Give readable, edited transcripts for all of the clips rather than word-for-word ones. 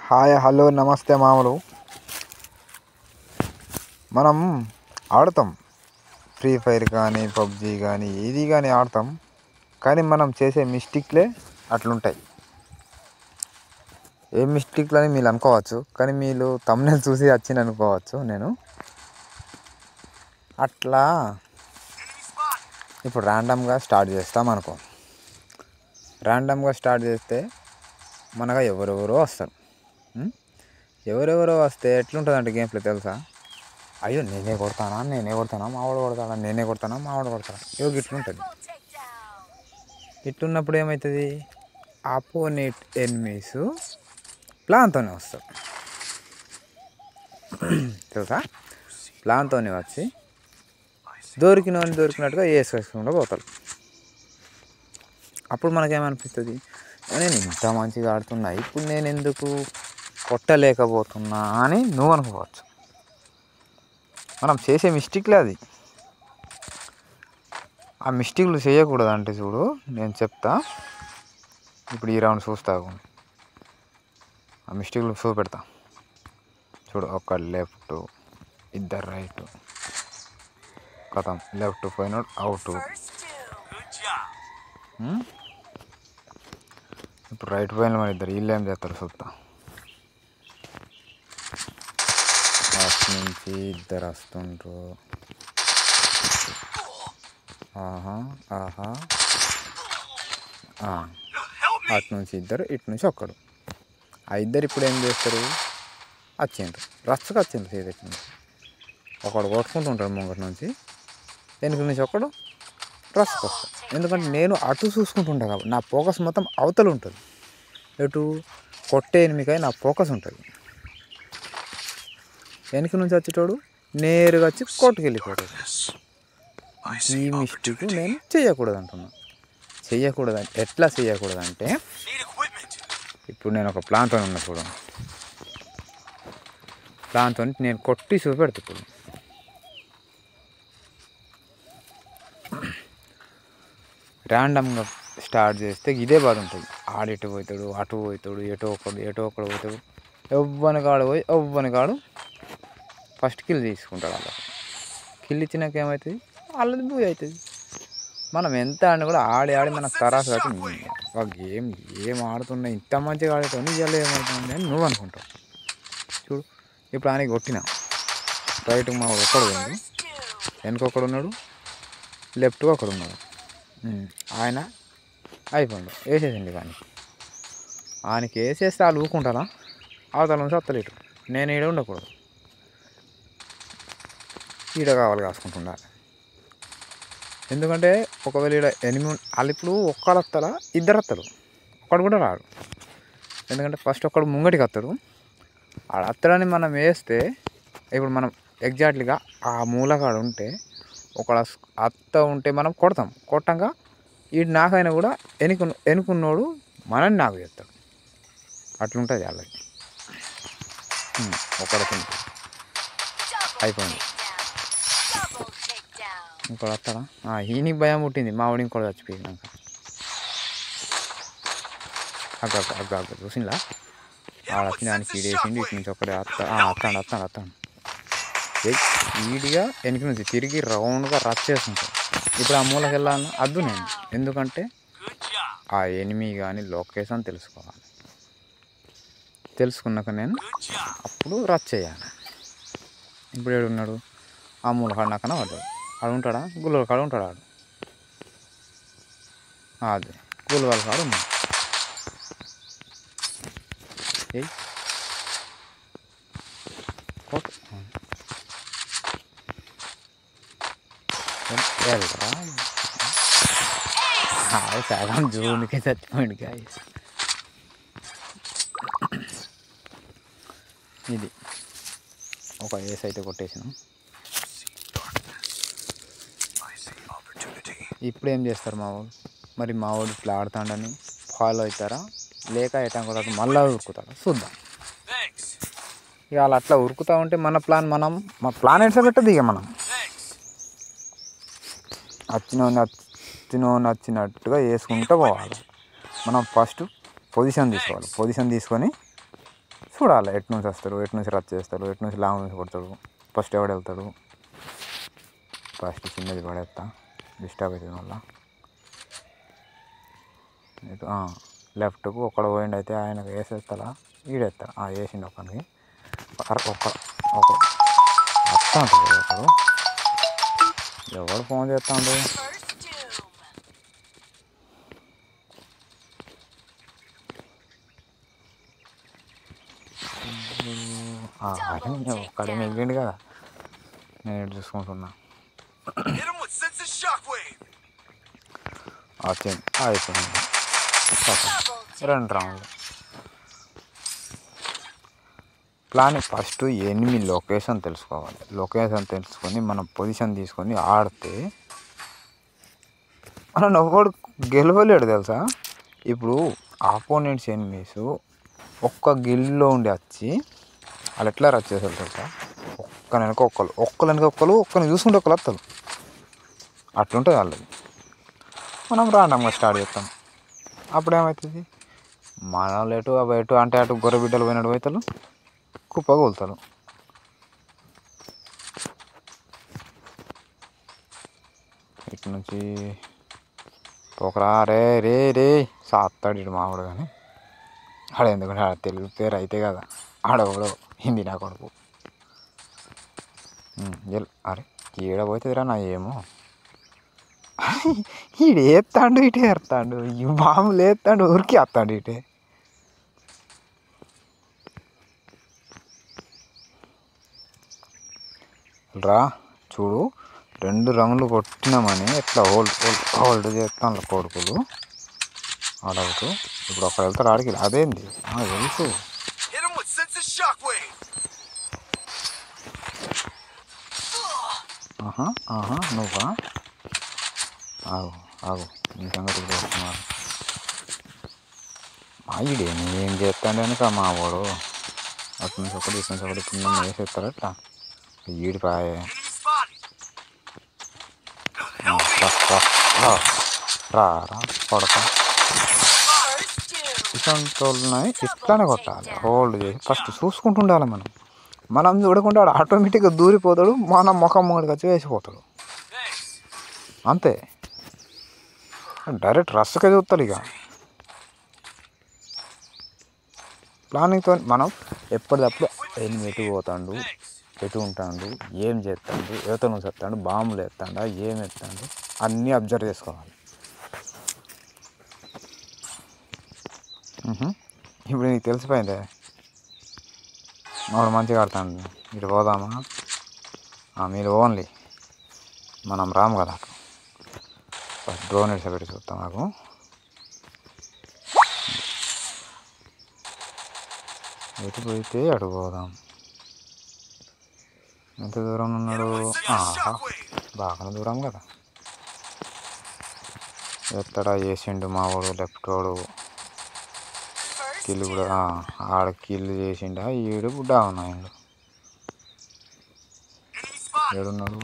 Hi hello నమస్తే మామూలు. మనం ఆడతాం ఫ్రీ ఫైర్ కానీ పబ్జీ కానీ ఏది కానీ ఆడతాం. కానీ మనం చేసే మిస్టేక్లే అట్లుంటాయి. ఏ మిస్టేక్లు అని మీరు అనుకోవచ్చు, కానీ మీరు తమ్నెల్ చూసి వచ్చింది అనుకోవచ్చు. నేను అట్లా ఇప్పుడు ర్యాండమ్గా స్టార్ట్ చేస్తాం అనుకో. ర్యాండమ్గా స్టార్ట్ చేస్తే మనగా ఎవరెవరో వస్తారు. ఎవరెవరో వస్తే ఎట్లుంటుంది అంటే గేమ్ ప్లే తెలుసా? అయ్యో నేనే కొడతానా మావాడు కొడతాడా, నేనే కొడతానా మావాడు కొడతాడా, ఇగో ఇట్లుంటుంది. ఇట్లున్నప్పుడు ఏమవుతుంది, ఆపోనెంట్ ఎనిమీస్ ప్లాన్తోనే వస్తారు తెలుసా. ప్లాన్తోనే వచ్చి దొరికినట్టుగా వేసుకుంటూ పోతారు. అప్పుడు మనకేమనిపిస్తుంది, నేను ఇంత మంచిగా ఆడుతున్నా, ఇప్పుడు నేను ఎందుకు కొట్టలేకపోతున్నా అని నువ్వు అనుకోవచ్చు. మనం చేసే మిస్టేక్లే అది. ఆ మిస్టేక్లు చేయకూడదు. అంటే చూడు, నేను చెప్తా. ఇప్పుడు ఈ రౌండ్ చూస్తావు, ఆ మిస్టేక్లు చూపెడతా చూడు. ఒక లెఫ్ట్, ఇద్దరు రైట్, కథం లెఫ్ట్ పోయినోడు అవుట్. ఇప్పుడు రైట్ పోయిన మన ఇద్దరు, వీళ్ళు ఏం చేస్తారు చూస్తా. అటు నుంచి ఇద్దరు వస్తుండ్రు. అటు నుంచి ఇద్దరు, ఇటు నుంచి ఒక్కడు. ఆ ఇద్దరు ఇప్పుడు ఏం చేస్తారు, వచ్చిండ్రు రచ్చగా వచ్చిండ్రు. సీదెట్ నుంచి ఒకడు కొట్టుకుంటుంటాడు ముంగటి నుంచి, వెనుక నుంచి ఒకడు రచ్చకు వస్తాడు. ఎందుకంటే నేను అటు చూసుకుంటుంటా కాబట్టి నా ఫోకస్ మొత్తం అవతల ఉంటుంది. ఎటు కొట్టే ఎనిమికాయ నా ఫోకస్ ఉంటుంది. వెనుక నుంచి వచ్చేటోడు నేరుగా వచ్చి కొట్టుకెళ్ళిపోతాడు. ఈ మిస్టేక్ నేను చేయకూడదు అంటున్నా. ఎట్లా చేయకూడదంటే, ఇప్పుడు నేను ఒక ప్లాన్తో ఉన్నా చూడ, ప్లాన్తో నేను కొట్టి చూపెడతా. ఇప్పుడు ర్యాండమ్గా స్టార్ట్ చేస్తే ఇదే బాధ ఉంటుంది. ఆడిటు పోతాడు, అటు పోతాడు, ఎటో ఒకడు పోతాడు. ఎవ్వని కాడు ఫస్ట్ కిల్ తీసుకుంటాడు. అలా కిల్ ఇచ్చినాక ఏమవుతుంది, వాళ్ళది భూయి అవుతుంది. మనం ఎంత అని కూడా ఆడి మనకు తరాసు కాబట్టి గేమ్ ఏం ఆడుతున్నా, ఇంత మంచిగా ఆడేటోని ఇవాళ ఏమవుతుంది అని నువ్వు అనుకుంటావు. చూడు, ఇప్పుడు ఆయనకి కొట్టిన రైట్ మా ఒక్కడు ఉన్నాడు, వెనుకొకడు ఉన్నాడు, లెఫ్ట్ ఒకడు ఉన్నాడు. ఆయన అయిపోయింది వేసేసింది. కానీ ఆయనకి వేసేస్తే వాళ్ళు ఊకుంటారా, అవతల నుంచి వస్తలేటు. నేను ఈడ ఉండకూడదు, ఈడ కావాలి కాసుకుంటుండాలి. ఎందుకంటే ఒకవేళ ఈడ వాళ్ళు ఇప్పుడు ఒక్కడు వస్తారా, ఇద్దరు వస్తారు, ఒక్కడు కూడా రాడు. ఎందుకంటే ఫస్ట్ ఒక్కడు ముంగటికి వస్తాడు. ఆడ వస్తాడని మనం వేస్తే, ఇప్పుడు మనం ఎగ్జాక్ట్లీగా ఆ మూలకాడు ఉంటే, ఒకడు అత్త ఉంటే మనం కొట్టంగా ఈడు నాకైనా కూడా ఎనుకున్నోడు మనని నాకు చేస్తాడు. అట్లుంటుంది వాళ్ళకి. ఒకడికి అయిపోయింది. ఇంకోటి వస్తాడా, ఈయనకి భయం పుట్టింది, మా వాడు ఇంకోటి చచ్చిపోయినాక. అగ్గ చూసిందా, ఆడ వచ్చిన దానికి ఈడేసిండి. ఇటు నుంచి ఒకటి వస్తాడు. ఈడిగా వెనక నుంచి తిరిగి రౌండ్గా రచ్చేస్తుంటాడు. ఇప్పుడు ఆ మూలకి వెళ్ళాలన్నా అద్దు నేను. ఎందుకంటే ఆ ఎనిమి కానీ లొకేషన్ తెలుసుకోవాలి. తెలుసుకున్నాక నేను అప్పుడు రచ్ చేయాలి. ఇప్పుడు ఏడున్నాడు, ఆ మూలకాడు నాకన్నా పడ్డాడు. ఆడు ఉంటాడా, గుల్లల కాడు ఉంటాడు. ఆడు అది గుల్లల కాడు ఉన్నాడు. సగం జూన్కే చచ్చిపోయింది గాయస్. ఇది ఒక ఏస్ అయితే కొట్టేసినాం. ఇప్పుడు ఏం చేస్తారు మావాడు, మరి మావాడు ఇట్లా ఆడుతాడని ఫాలో అవుతారా, లేక ఎటాంకొ మళ్ళీ ఉరుకుతాడా చూద్దాం. ఇక వాళ్ళు అట్లా ఉరుకుతూ ఉంటే మా ప్లాన్ ఎట్లా పెట్టదు. ఇక మనం వచ్చినట్టుగా వేసుకుంటూ పోవాలి. మనం ఫస్ట్ పొజిషన్ తీసుకోవాలి. పొజిషన్ తీసుకొని చూడాలి ఎటు నుంచి వస్తారు, ఎటు నుంచి రచ్చ చేస్తారు, ఎటు నుంచి లాంగ్ నుంచి కొడతాడు, ఫస్ట్ ఎవడు వెళ్తాడు. ఫస్ట్ చిన్నది పడేస్తా, డిస్టర్బ్ అవుతుంది వల్ల. ఇటు లెఫ్ట్కు ఒక్కడ పోయిండు అయితే ఆయనకు వేసేస్తాడా, ఈడేస్తాడు. వేసిండు ఒకరికి. ఒక్క వస్తా ఉంటుంది ఒకడు. ఎవడు ఫోన్ చేస్తాడు? అరే ఒక్కడే మిగిలిండు కదా, నేను ఎటు చూసుకుంటున్నా. వచ్చింది అయిపోయింది. 2 రౌండ్లు. ప్లానింగ్ ఫస్ట్ ఎనిమి లొకేషన్ తెలుసుకోవాలి. లొకేషన్ తెలుసుకొని మనం పొజిషన్ తీసుకొని ఆడితే మనం ఎవడు గెలవలేడు తెలుసా. ఇప్పుడు ఆపోనెంట్స్ ఎనిమీస్ ఒక్క గిల్లో ఉండి వచ్చి వాళ్ళు ఎట్లా రచ్ చేస్తారు తెలుసా, ఒక్కని వెనక ఒక్కరిని చూసుకుంటే ఒక్కరు వస్తారు. అట్లుంటుంది వాళ్ళది. మనం రాండంగా స్టార్ట్ చేస్తాం. అప్పుడు ఏమవుతుంది, మనం ఎటు అంటే అటు గొర్రె బిడ్డలు పోయినట్టు పోతారు, కుప్ప కూలుతారు. ఇటు నుంచి పోకరా రే సాత్తాడు ఇటు మావాడు. కానీ ఆడ ఎందుకంటే ఆడ తెలుగు పేరు అయితే కదా, ఆడవాడు హిందీ నా కొడుకు. అరే ఈడ పోతుందిరా నా ఏమో. ఈడు ఏస్తాడు ఇటే ఏస్తాడు, ఈ బాంబులు ఏస్తాడు ఊరికి వస్తాడు ఇటే. రా చూడు, 2 రౌండ్లు కొట్టినామని ఎట్లా హోల్డ్ చేస్తాను కొడుకులు ఆడవుతూ. ఇప్పుడు అక్కడ వెళ్తాడు ఆడికి. అదేంది తెలుసు. నువ్వా? ఆగు నీ సంగతి చేస్తున్నారు. ఈడే ఏం చేస్తాడు కనుక మా వాడు అటు నుంచి ఒకటి ఇటు నుంచి ఒకటి కింద వేసేస్తారు. అట్లా ఈడిపాయే. రా కొడతా. ఇట్లాంటి ఇట్లానే కొట్టాలి, హోల్డ్ చేసి ఫస్ట్ చూసుకుంటుండాలి. మనం చూడకుండా ఆటోమేటిక్గా దూరిపోతాడు, మన ముఖం ముంగడికి వచ్చి వేసిపోతాడు. అంతే, డైరెక్ట్ రస్సుకే చూస్తాడు. ఇక ప్లానింగ్తో మనం ఎప్పటికప్పుడు ఎటు పోతాడు, ఎటు ఉంటాడు, ఏం చేస్తాడు, ఎవరితో నుంచి వస్తాడు, బాంబులు ఎత్తాడా, ఏం ఎత్తాడు అన్నీ అబ్జర్వ్ చేసుకోవాలి. ఇప్పుడు నీకు తెలిసిపోయిందే వాడు మంచిగా ఆడతాడు. ఇటు పోదామా? మీరు ఓన్లీ మనం రాము కదా. ఫస్ట్ డ్రోన్ ఇట్లా పెట్టి చూస్తాం. నాకు ఎటు పోయితే అటు పోదాం. ఎంత దూరం ఉన్నాడు? బాగానే దూరం కదా. ఎత్తడా వేసిండు మా వాడు, లెఫ్ట్ వాడు కిల్లు కూడా ఆడ కిల్లు చేసిండు. ఈడు డౌన్ అయ్యిండు. ఏడున్నాడు?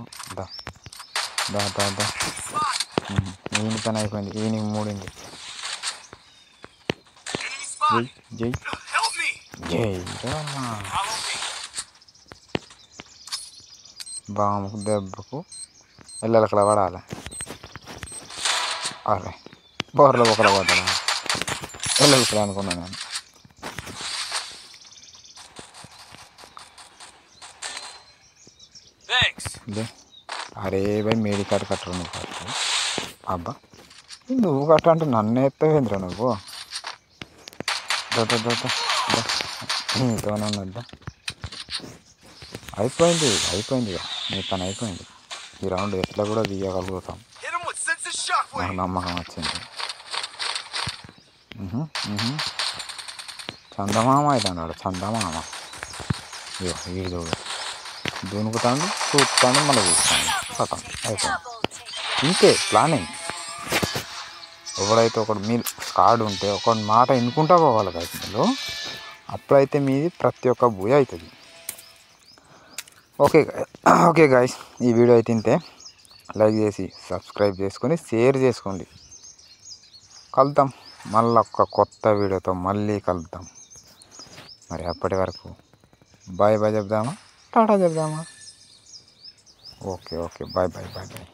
ఈయన పని అయిపోయింది. ఈయనకి 3 జై బాముకు దెబ్బకు ఎల్లెలక్కడ పడాలి. అరే బోర్లో ఒకడ పడ్డా. ఎల్లెలక్కడ అనుకున్నాను నేను. అరే భయ్ మేడి కార్డు కట్టరు నువ్వు ఫస్ట్. అబ్బా నువ్వు కట్ట అంటే నన్ను ఎత్తవేంద్ర నువ్వు. నీతోనే ఉన్నద్దా. అయిపోయింది నీ పని అయిపోయింది. ఈ రౌండ్ ఎట్లా కూడా తీయగలుగుతాం, నాకు నమ్మకం వచ్చింది. చందమామ అయితే అన్నాడు. చందమామ వీడు చూడు దునుకుతాడు, చూస్తాడు, మళ్ళీ చూస్తాడు. కథం అయిపోయింది. ఇంకే ప్లానింగ్. ఎవడైతే ఒకడు మీరు కార్డు ఉంటే ఒక మాట ఎన్నుకుంటా పోవాలి కదా మీరు. అప్పుడైతే మీది ప్రతి ఒక్క బూయ అవుతుంది. ఓకే గాయ్స్, ఈ వీడియో అయితే ఇంతే. లైక్ చేసి సబ్స్క్రైబ్ చేసుకొని షేర్ చేసుకోండి. కలుద్దాం మళ్ళీ ఒక కొత్త వీడియోతో మళ్ళీ కలుద్దాం. మరి అప్పటి వరకు బాయ్ బాయ్ చెప్దామా, టాటా చెప్దామా? Okay okay, bye bye bye bye.